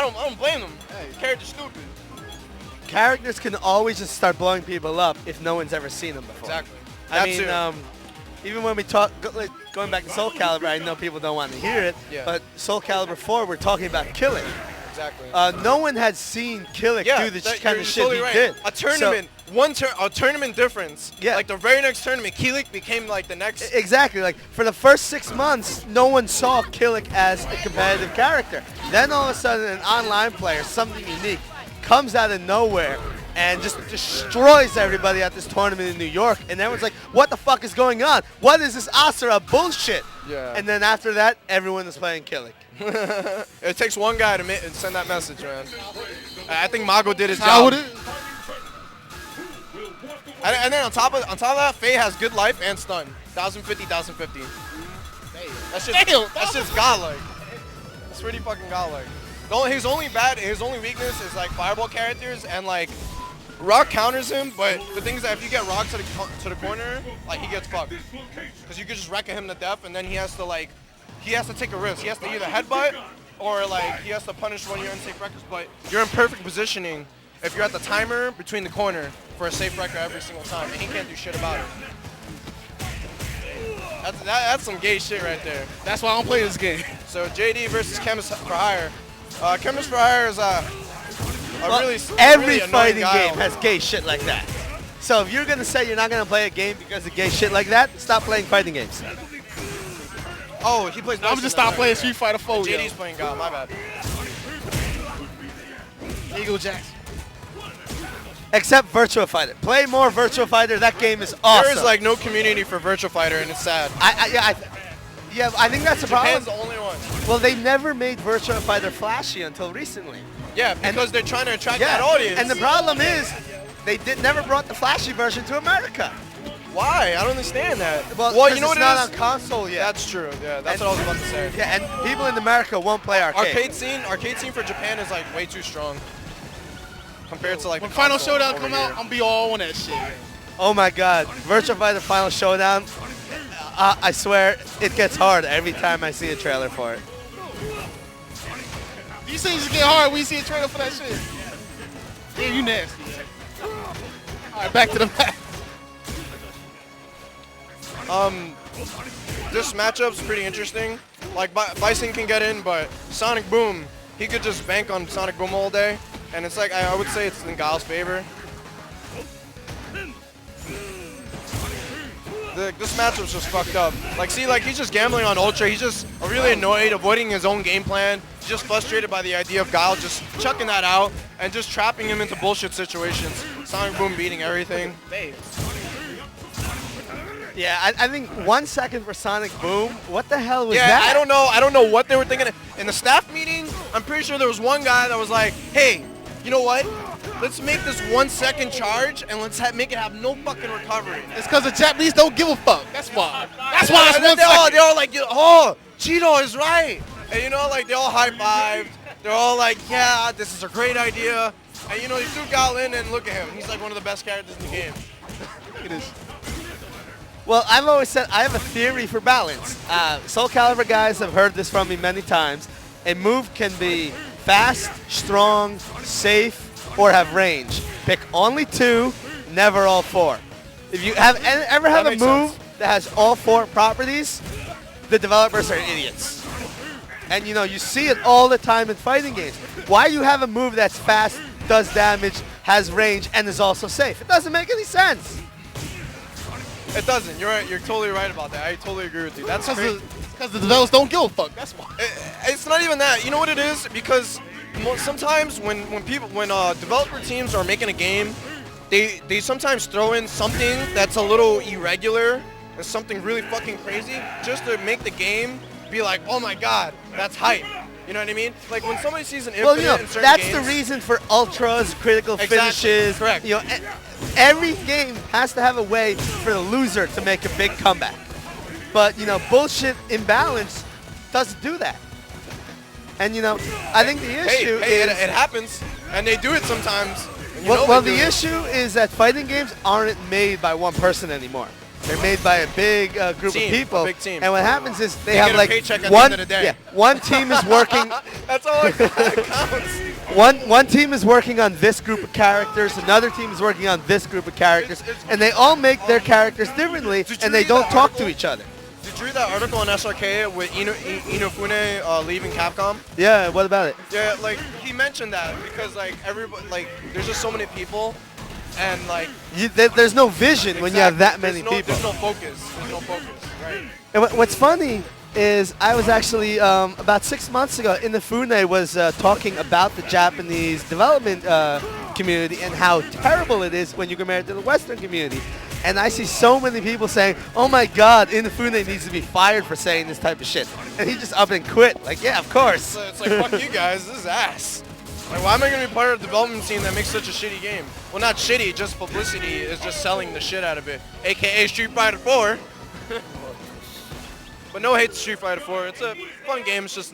I don't blame them. Hey, character's stupid. Characters can always just start blowing people up if no one's ever seen them before. Exactly. I mean, even when we talk, going back to Soul Calibur, I know people don't want to hear it, but Soul Calibur 4, we're talking about Killick. Exactly. No one had seen Killick do this kind of shit totally he did. A tournament, a tournament difference. Yeah. Like the very next tournament, Killick became like the next. Exactly. Like for the first 6 months, no one saw Killick as a competitive character. Then all of a sudden, an online player, something unique, comes out of nowhere and just destroys everybody at this tournament in New York. And everyone's like, what the fuck is going on? What is this Asura bullshit? Yeah. And then after that, everyone is playing Killick. It takes one guy to send that message, man. I think Mago did his job. And then on top of that, Faye has good life and stun. 1050, 1050. That's just godlike. That's pretty fucking godlike. His only weakness is like fireball characters and like Rock counters him, but the thing is that if you get Rock to the corner, like he gets fucked. Because you could just wreck him to death and then he has to take a risk. He has to either headbutt or like he has to punish one of your unsafe wreckers, but you're in perfect positioning if you're at the timer between the corner for a safe wrecker every single time, and he can't do shit about it. That's some gay shit right there. That's why I don't play this game. So JD versus Chemist4Hire. Chemist4Hire is every really fighting guy. game has gay shit like that. So if you're gonna say you're not gonna play a game because of gay shit like that, stop playing fighting games. Oh, he plays. I'm just stop playing Street Fighter 4. JD's playing God. My bad. Eagle Jackson. Except Virtua Fighter. Play more Virtua Fighter. That game is awesome. There is like no community for Virtua Fighter, and it's sad. I think that's the problem. Japan's the only one. Well, they never made Virtua Fighter flashy until recently. Yeah, because they're trying to attract that audience. And the problem is, they never brought the flashy version to America. Why? I don't understand that. Well, you know what it's it not is? on console yet. That's true. Yeah, that's what I was about to say. Yeah, and people in America won't play arcade. Arcade scene for Japan is like way too strong compared to like when Final Showdown come out, I'm gonna be all on that shit. Oh my God, Virtua Fighter Final Showdown. I swear, it gets hard every time I see a trailer for it. These things get hard when you see a trailer for that shit. Damn, you nasty. All right, back to the match. This matchup's pretty interesting. Like Bison can get in, but Sonic Boom, he could just bank on Sonic Boom all day, and it's like I would say it's in Guile's favor. This matchup's just fucked up. Like, see, like he's just gambling on Ultra. He's just really annoyed, avoiding his own game plan. He's just frustrated by the idea of Guile just chucking that out and just trapping him into bullshit situations. Sonic Boom beating everything. Yeah, I think 1 second for Sonic Boom. What the hell was that? Yeah, I don't know what they were thinking. In the staff meeting, I'm pretty sure there was one guy that was like, hey, you know what? Let's make this 1 second charge and let's make it have no fucking recovery. It's because the Japanese don't give a fuck. That's why. That's why it's 1 second. They're all like, oh, Cheeto is right. And you know, like they all high-fived. They're all like, yeah, this is a great idea. And you know, you threw Guile in and look at him. He's like one of the best characters in the game. Look at this. Well, I've always said I have a theory for balance. Soul Calibur guys have heard this from me many times. A move can be fast, strong, safe, or have range. Pick only two, never all four. If you ever have a move that has all four properties, the developers are idiots. And you know, you see it all the time in fighting games. Why you have a move that's fast, does damage, has range, and is also safe? It doesn't make any sense. It doesn't. You're right. You're totally right about that. I totally agree with you. That's because the developers don't give a fuck. That's why. It's not even that. You know what it is? Because sometimes when developer teams are making a game, they sometimes throw in something that's a little irregular and something really fucking crazy just to make the game be like, oh my god, that's hype. You know what I mean? Like when somebody sees an infinite in certain that's games, the reason for ultras, critical finishes. Correct. You know, every game has to have a way for the loser to make a big comeback. But you know, bullshit imbalance doesn't do that. And you know, I think the issue is it happens, and they do it sometimes. Well, the issue is that fighting games aren't made by one person anymore. They're made by a big group Team, of people. a big team. And what happens is they get have a like paycheck at the one. end of the day. Yeah, one team is working. That's all it counts. One team is working on this group of characters. Another team is working on this group of characters, and they all make their characters differently, Did you and they read don't that talk article? to each other. Did you read that article on SRK with Inofune leaving Capcom? Yeah. What about it? Yeah, like he mentioned that because like everybody, like there's just so many people, and like There's no vision when you have that many there's people. There's no focus. There's no focus. Right. And what's funny is I was actually about 6 months ago in the Fune was talking about the Japanese development community and how terrible it is when you compare it to the Western community. And I see so many people saying, "Oh my God, Inafune needs to be fired for saying this type of shit," and he just up and quit. Like, yeah, of course. So it's like fuck you guys. This is ass. Like, why am I gonna be part of the development team that makes such a shitty game? Well, not shitty, just publicity is just selling the shit out of it, aka Street Fighter 4. But no hate to Street Fighter 4. It's a fun game. It's just